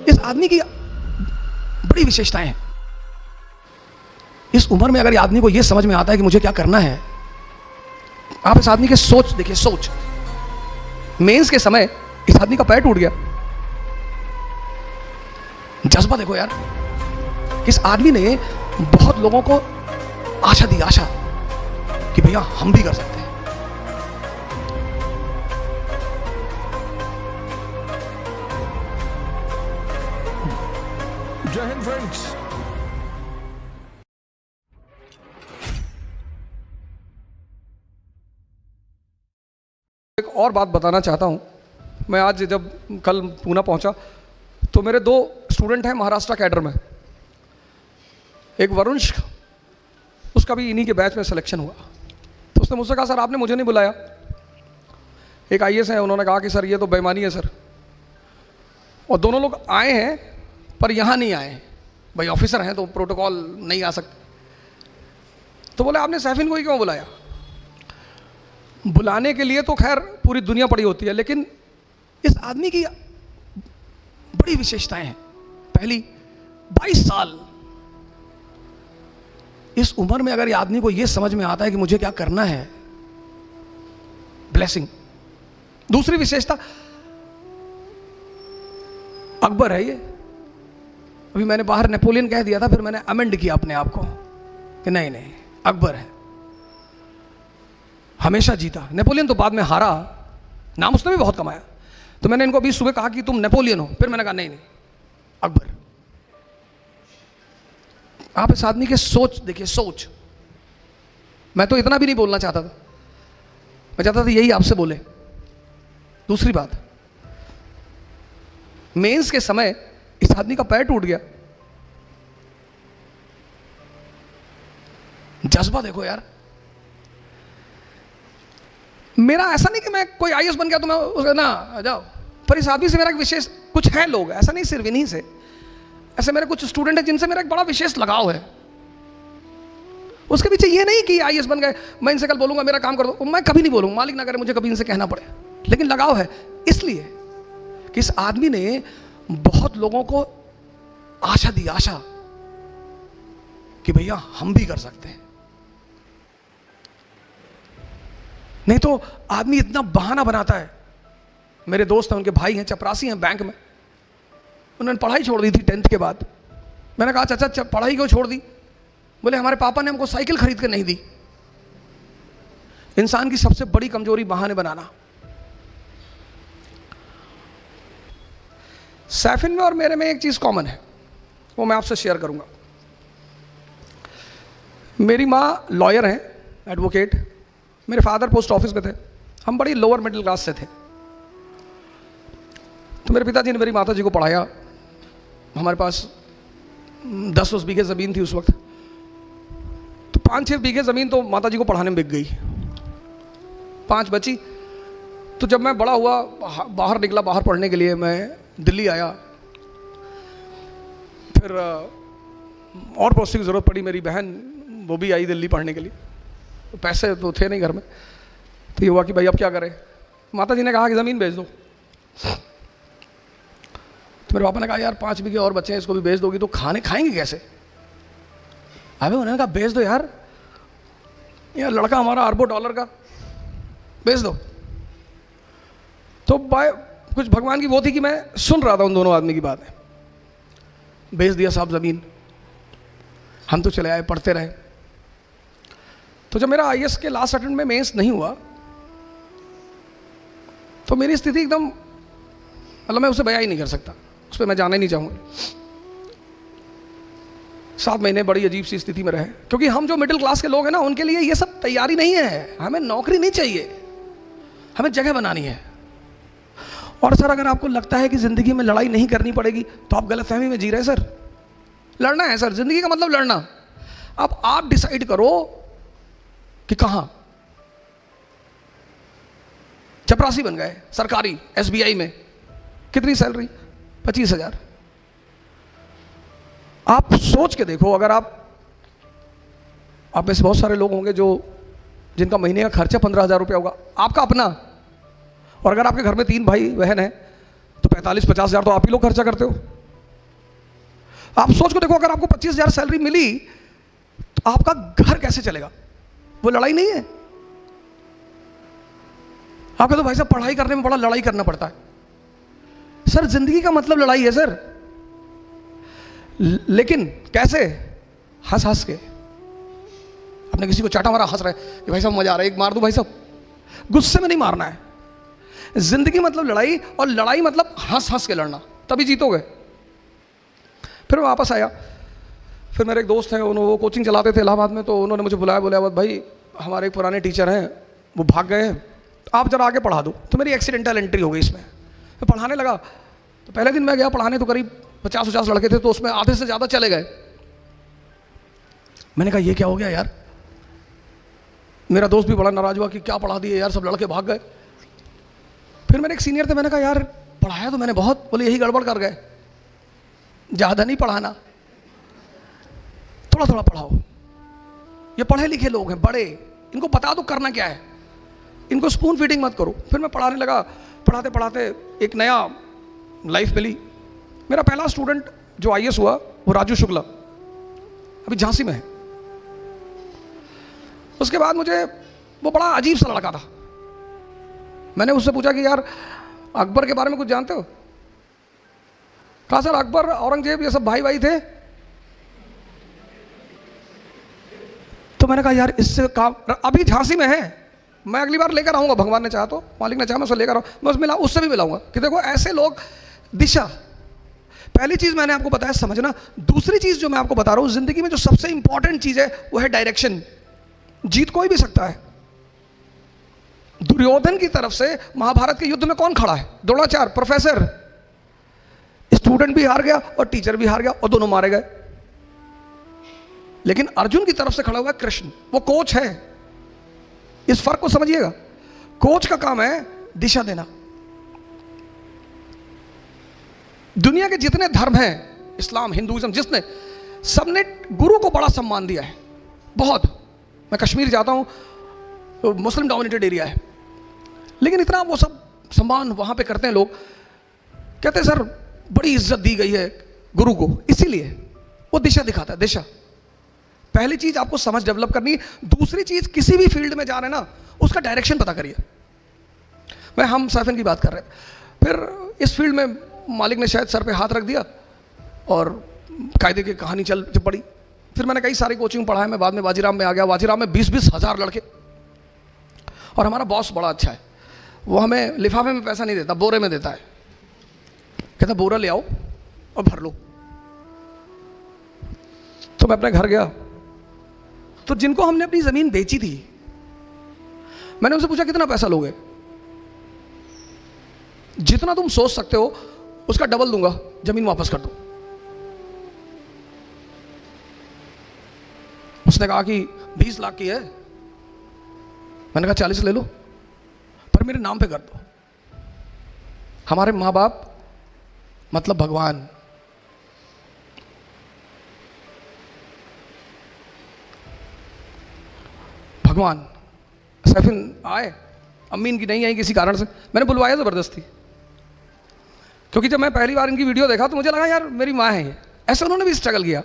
इस आदमी की बड़ी विशेषताएं हैं। इस उम्र में अगर आदमी को यह समझ में आता है कि मुझे क्या करना है, आप इस आदमी के सोच देखिए, सोच। मेंस के समय इस आदमी का पैर टूट गया। जज्बा देखो यार, इस आदमी ने बहुत लोगों को आशा दी, आशा कि भैया हम भी कर सकते हैं। जय हिंद फ्रेंड्स। एक और बात बताना चाहता हूं। मैं आज जब कल पूना पहुंचा तो मेरे दो स्टूडेंट हैं महाराष्ट्र कैडर में। एक वरुण, उसका भी इन्हीं के बैच में सिलेक्शन हुआ। तो उसने मुझसे कहा सर आपने मुझे नहीं बुलाया। एक आईएएस है, उन्होंने कहा कि सर ये तो बेईमानी है सर। और दोनों लोग आए हैं पर यहाँ नहीं आए, भाई ऑफिसर हैं तो प्रोटोकॉल नहीं आ सकते। तो बोले आपने सैफिन को ही क्यों बुलाया? बुलाने के लिए तो खैर पूरी दुनिया पड़ी होती है, लेकिन इस आदमी की बड़ी विशेषताएं हैं। पहली, 22 साल। इस उम्र में अगर ये आदमी को यह समझ में आता है कि मुझे क्या करना है, ब्लेसिंग। दूसरी विशेषता, अकबर है ये। अभी मैंने बाहर नेपोलियन कह दिया था, फिर मैंने अमेंड किया अपने आप को कि नहीं नहीं अकबर है। हमेशा जीता। नेपोलियन तो बाद में हारा, नाम उसने भी बहुत कमाया। तो मैंने इनको अभी सुबह कहा कि तुम नेपोलियन हो, फिर मैंने कहा नहीं नहीं अकबर। आप इस आदमी के सोच देखिए, सोच। मैं तो इतना भी नहीं बोलना चाहता था, मैं चाहता था यही आपसे बोले। दूसरी बात, मेंस के समय इस आदमी का पैर टूट गया। जज्बा देखो यार। मेरा ऐसा नहीं कि मैं कोई आईएएस बन गया तो मैं उसका ना जाओ, पर इस आदमी से मेरा एक विशेष कुछ है। लोग ऐसा नहीं, सिर्फ इन्हीं से, ऐसे मेरे कुछ स्टूडेंट हैं जिनसे मेरा एक बड़ा विशेष लगाव है। उसके पीछे ये नहीं कि आईएएस बन गए, मैं इनसे कल बोलूंगा मेरा काम कर दो, मैं कभी नहीं बोलूंगा, मालिक ना करे मुझे कभी इनसे कहना पड़े। लेकिन लगाव है इसलिए कि इस आदमी ने बहुत लोगों को आशा दी, आशा कि भैया हम भी कर सकते हैं। नहीं तो आदमी इतना बहाना बनाता है। मेरे दोस्त हैं, उनके भाई हैं, चपरासी हैं बैंक में। उन्होंने पढ़ाई छोड़ दी थी 10th के बाद। मैंने कहा चाचा पढ़ाई क्यों छोड़ दी? बोले हमारे पापा ने हमको साइकिल खरीद के नहीं दी। इंसान की सबसे बड़ी कमजोरी बहाने बनाना। सैफिन में और मेरे में एक चीज कॉमन है, वो मैं आपसे शेयर करूंगा। मेरी माँ लॉयर हैं, एडवोकेट। मेरे फादर पोस्ट ऑफिस में थे। हम बड़ी लोअर मिडिल क्लास से थे। तो मेरे पिताजी ने मेरी माता जी को पढ़ाया। हमारे पास 10 बीघे ज़मीन थी उस वक्त। तो 5-6 बीघे ज़मीन तो माता जी को पढ़ाने में बिक गई, 5 बची। तो जब मैं बड़ा हुआ, बाहर निकला, बाहर पढ़ने के लिए मैं दिल्ली आया। फिर और पोस्ट की ज़रूरत पड़ी। मेरी बहन वो भी आई दिल्ली पढ़ने के लिए। तो पैसे तो थे नहीं घर में। तो ये हुआ कि भाई अब क्या करें? माता जी ने कहा कि ज़मीन बेच दो। तो मेरे पापा ने कहा यार 5 बीघे और बच्चे हैं, इसको भी बेच दोगी तो खाएंगे कैसे? अबे उन्होंने कहा बेच दो यार लड़का हमारा अरबों डॉलर का, बेच दो। तो कुछ भगवान की वो थी कि मैं सुन रहा था उन दोनों आदमी की बात है। बेच दिया साहब ज़मीन। हम तो चले आए, पढ़ते रहे। तो जब मेरा आईएएस के लास्ट अटेम्प्ट में मेंस नहीं हुआ तो मेरी स्थिति एकदम, मतलब मैं उसे बयां ही नहीं कर सकता, उस पर मैं जाना ही नहीं चाहूँगा। 7 महीने बड़ी अजीब सी स्थिति में रहे, क्योंकि हम जो मिडिल क्लास के लोग हैं ना, उनके लिए ये सब तैयारी नहीं है। हमें नौकरी नहीं चाहिए, हमें जगह बनानी है। और सर अगर आपको लगता है कि ज़िंदगी में लड़ाई नहीं करनी पड़ेगी तो आप गलतफहमी में जी रहे हैं सर। लड़ना है सर, ज़िंदगी का मतलब लड़ना। अब आप डिसाइड करो कि कहाँ। चपरासी बन गए सरकारी एसबीआई में, कितनी सैलरी? 25,000। आप सोच के देखो, अगर आप में से बहुत सारे लोग होंगे जिनका महीने का खर्चा 15,000 रुपया होगा, आपका अपना। और अगर आपके घर में 3 भाई बहन हैं तो 45-50 हज़ार तो आप ही लोग खर्चा करते हो। आप सोच को देखो, अगर आपको 25,000 सैलरी मिली तो आपका घर कैसे चलेगा? वो लड़ाई नहीं है? आपको तो भाई साहब पढ़ाई करने में बड़ा लड़ाई करना पड़ता है। सर जिंदगी का मतलब लड़ाई है सर, लेकिन कैसे? हंस हंस के। अपने किसी को चाटा मारा, हंस रहे कि भाई साहब मजा आ रहा है, एक मार दो भाई साहब। गुस्से में नहीं मारना है। जिंदगी मतलब लड़ाई, और लड़ाई मतलब हंस हंस के लड़ना, तभी जीतोगे। फिर मैं वापस आया, फिर मेरे एक दोस्त हैं, उन्होंने वो कोचिंग चलाते थे इलाहाबाद में, तो उन्होंने मुझे बुलाया, बोला भाई हमारे एक पुराने टीचर हैं, वो भाग गए हैं, तो आप जरा आगे पढ़ा दो। तो मेरी एक्सीडेंटल एंट्री हो गई इसमें। मैं पढ़ाने लगा, तो पहले दिन मैं गया पढ़ाने, तो करीब 50-50 लड़के थे, तो उसमें आधे से ज़्यादा चले गए। मैंने कहा ये क्या हो गया यार? मेरा दोस्त भी बड़ा नाराज हुआ कि क्या पढ़ा दिए यार, सब लड़के भाग गए। फिर मेरे एक सीनियर थे, मैंने कहा यार पढ़ाया तो मैंने बहुत, बोले यही गड़बड़ कर गए, ज़्यादा नहीं पढ़ाना, थोड़ा थोड़ा पढ़ाओ। ये पढ़े लिखे लोग हैं, बड़े, इनको बता दो करना क्या है, इनको स्पून फीडिंग मत करो। फिर मैं पढ़ाने लगा, पढ़ाते पढ़ाते एक नया लाइफ मिली। मेरा पहला स्टूडेंट जो आईएएस हुआ वो राजू शुक्ला, अभी झांसी में है। उसके बाद मुझे वो बड़ा अजीब सा लड़का था। मैंने उससे पूछा कि यार अकबर के बारे में कुछ जानते हो? कहा सर अकबर औरंगजेब ये सब भाई भाई थे। तो मैंने कहा यार इससे काम, अभी झांसी में है, मैं अगली बार लेकर आऊंगा, भगवान ने चाहा तो, मालिक ने चाहा मैं उसे लेकर आऊँ, मैं उससे भी मिलाऊंगा कि देखो ऐसे लोग। दिशा, पहली चीज मैंने आपको बताया समझना। दूसरी चीज जो मैं आपको बता रहा हूं, जिंदगी में जो सबसे इंपॉर्टेंट चीज है वो है डायरेक्शन। जीत कोई भी सकता है। दुर्योधन की तरफ से महाभारत के युद्ध में कौन खड़ा है? द्रोणाचार्य, प्रोफेसर। स्टूडेंट भी हार गया और टीचर भी हार गया और दोनों मारे गए। लेकिन अर्जुन की तरफ से खड़ा हुआ है कृष्ण, वो कोच है। इस फर्क को समझिएगा। कोच का काम है दिशा देना। दुनिया के जितने धर्म हैं, इस्लाम, हिंदुइज्म, जिसने, सबने गुरु को बड़ा सम्मान दिया है, बहुत। मैं कश्मीर जाता हूं तो मुस्लिम डोमिनेटेड एरिया है, लेकिन इतना वो सब सम्मान वहां पे करते हैं लोग। कहते हैं सर बड़ी इज्जत दी गई है गुरु को, इसीलिए वो दिशा दिखाता है। दिशा पहली चीज आपको समझ डेवलप करनी है। दूसरी चीज, किसी भी फील्ड में जा रहे हैं ना, उसका डायरेक्शन पता करिए। मैं हम साफिन की बात कर रहे हैं। फिर इस फील्ड में मालिक ने शायद सर पे हाथ रख दिया और कायदे की कहानी चल पड़ी। फिर मैंने कई सारी कोचिंग पढ़ा है। मैं बाद में वाजीराम में आ गया। वाजीराम में 20-20 हज़ार लड़के, और हमारा बॉस बड़ा अच्छा है। वो हमें लिफाफे में पैसा नहीं देता, बोरे में देता है। कहता बोरा ले आओ और भर लो। तो मैं अपने घर गया, तो जिनको हमने अपनी जमीन बेची थी, मैंने उनसे पूछा कितना पैसा लोगे? जितना तुम सोच सकते हो उसका डबल दूंगा, जमीन वापस कर दो। उसने कहा कि 20 लाख की है। मैंने कहा 40 ले लो, पर मेरे नाम पे कर दो। हमारे माँ बाप मतलब भगवान। भगवान। सैफिन आए, अम्मी इनकी नहीं आई किसी कारण से, मैंने बुलवाया ज़बरदस्ती, क्योंकि जब मैं पहली बार इनकी वीडियो देखा तो मुझे लगा यार मेरी माँ है ये। ऐसे उन्होंने भी स्ट्रगल किया,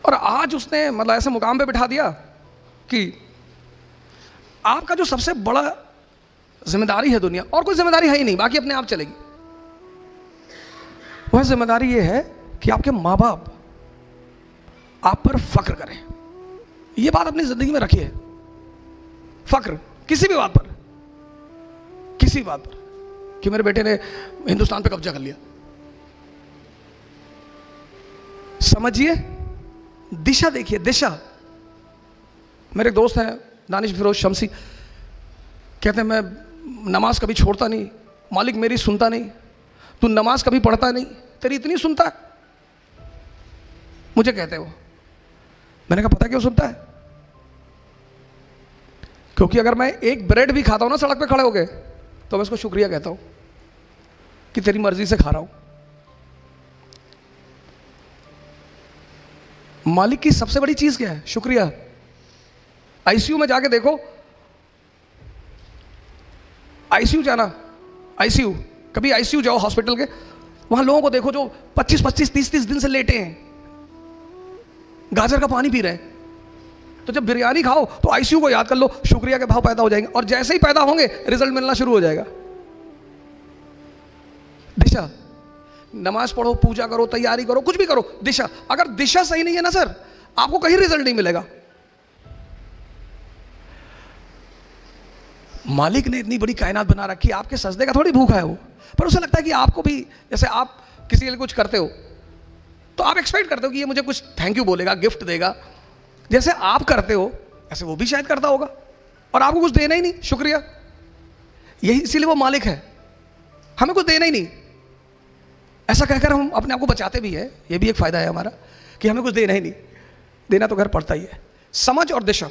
और आज उसने मतलब ऐसे मुकाम पे बिठा दिया कि आपका जो सबसे बड़ा जिम्मेदारी है दुनिया, और कोई जिम्मेदारी है ही नहीं, बाकी अपने आप चलेगी। वह जिम्मेदारी ये है कि आपके माँ बाप आप पर फक्र करें। ये बात अपनी जिंदगी में रखिए। फक्र किसी भी बात पर, किसी बात पर, कि मेरे बेटे ने हिंदुस्तान पे कब्जा कर लिया। समझिए, दिशा देखिए, दिशा। मेरे एक दोस्त हैं दानिश फिरोज शमसी, कहते हैं मैं नमाज कभी छोड़ता नहीं, मालिक मेरी सुनता नहीं। तू नमाज कभी पढ़ता नहीं, तेरी इतनी सुनता है, मुझे कहते हो। मैंने कहा पता क्यों सुनता है? क्योंकि अगर मैं एक ब्रेड भी खाता हूं ना सड़क पे खड़े होके, तो मैं उसको शुक्रिया कहता हूं कि तेरी मर्जी से खा रहा हूं। मालिक की सबसे बड़ी चीज क्या है? शुक्रिया। आईसीयू में जाके देखो, आईसीयू जाना, आईसीयू, कभी आईसीयू जाओ हॉस्पिटल के, वहां लोगों को देखो जो 25-25, 30-30 दिन से लेटे हैं, गाजर का पानी पी रहे हैं। तो जब बिरयानी खाओ तो आईसीयू को याद कर लो, शुक्रिया के भाव पैदा हो जाएंगे, और जैसे ही पैदा होंगे रिजल्ट मिलना शुरू हो जाएगा। दिशा, नमाज पढ़ो, पूजा करो, तैयारी करो, कुछ भी करो, दिशा, अगर दिशा सही नहीं है ना सर, आपको कहीं रिजल्ट नहीं मिलेगा। मालिक ने इतनी बड़ी कायनात बना रखी है, आपके सजदे का थोड़ी भूखा है वो, पर उसे लगता है कि आपको भी, जैसे आप किसी के लिए कुछ करते हो तो आप एक्सपेक्ट करते हो कि ये मुझे कुछ थैंक यू बोलेगा, गिफ्ट देगा। जैसे आप करते हो ऐसे वो भी शायद करता होगा, और आपको कुछ देना ही नहीं, शुक्रिया। यही इसीलिए वो मालिक है, हमें कुछ देना ही नहीं। ऐसा कहकर हम अपने आप को बचाते भी है, ये भी एक फायदा है हमारा कि हमें कुछ देना ही नहीं, देना तो घर पड़ता ही है। समझ और दिशा,